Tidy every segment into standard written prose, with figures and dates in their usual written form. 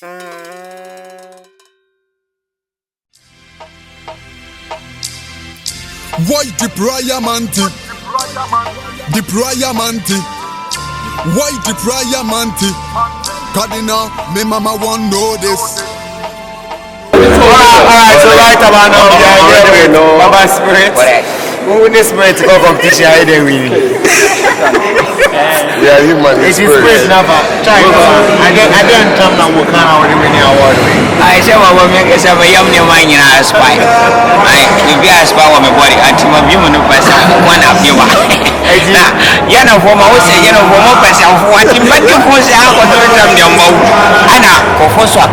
Why the prayer manti? The prayer manti. Why the prayer manti? Cardinal, me mama won't know this. Alright, so right about now, yeah, Baba Spirit. Who in the spirit to go competition? I didn't win. Yeah, you man. It's his spirit never. Try it. I didn't come now. We can't have the winning award. I said, "Well, we make some young mind in our spy. I be a spy on my body. I team of human person. One of you are. You know, for my say, you know, for more person, what you might be forced out of the mouth. Anna, for Foster,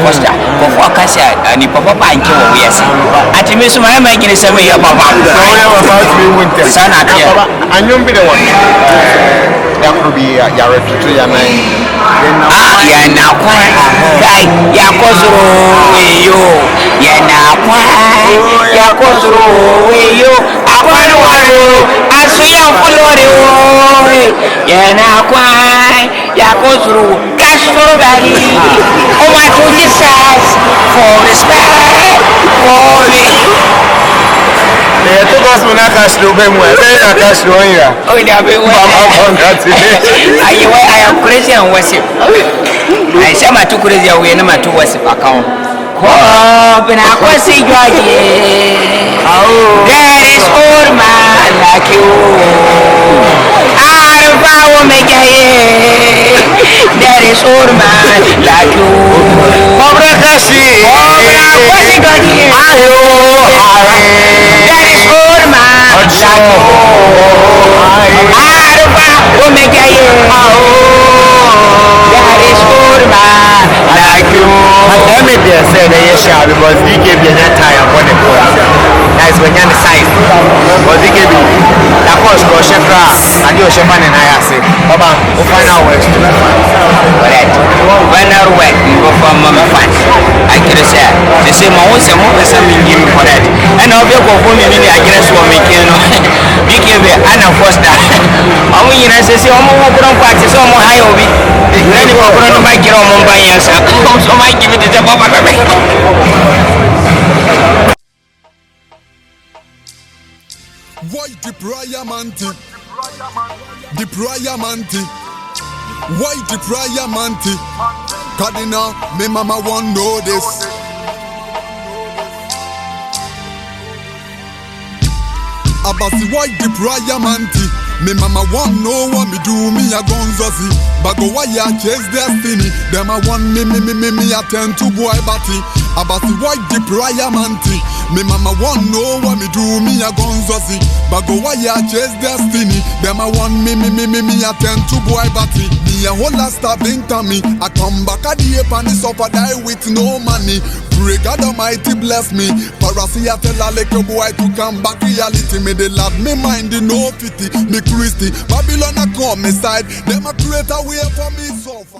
Foster, for Foster, and the papa and kill. Yes, I think Miss my making is a way of Papa. About to be winter. Son, and you'll be the one. That could be your to your mind. Yeah, now quiet. Yeah, cause you. Yeah, now quiet. Yeah, cause you. I want to. I see you follow you. Yeah, now quiet. Yeah, cause you. Cash for Daddy. Oh, my goodness, for respect. For me. Yeah, to us when I cash to them, where I cash to here. Oh, yeah, I am crazy and worship. I say my two crazy away and my two worship account. Oh, but I was saying, there is old man like you. I will make a there is old man like you. Oh, Rakashi. Oh, there is old man like you. I will make a there is old man like you. Let me be a say that you shall because he gave you that time on the court. That's when you're on the side. But he gave you that was Russia craft and you should man and I say, Baba, we'll find out where to do. Correct. When I work, you go from Mama Fans. I can say, they say, my own some more something give me for that. And I'll be a go home in the against what we can. You can be Anna Foster. I mean, I say, I'm more practice, I'm more high over it. Then you go on my kid on Mumbai, so I give it to the Baba. Why the prayer manti? The prayer manti. Why the prayer manti? Cardinal, me mama won't know this. Abasi, why the prayer manti? Me mama won't know what me do, me a gonzozi. But go why ya chase destiny. Them I want me attend to boy batty. Abasi, why the prayer manti? Me mama won't know what me do, me a gonzozi. But go why ya chase destiny. Them I want me attend to boy batty. Me a whole lot starving to me. I come back at the ape and suffer die with no money. Pray God Almighty bless me. Parasi I tell a little boy to come back reality. Me they love me mind no pity. Me Christy Babylon a come inside. Them a create a way for me suffer.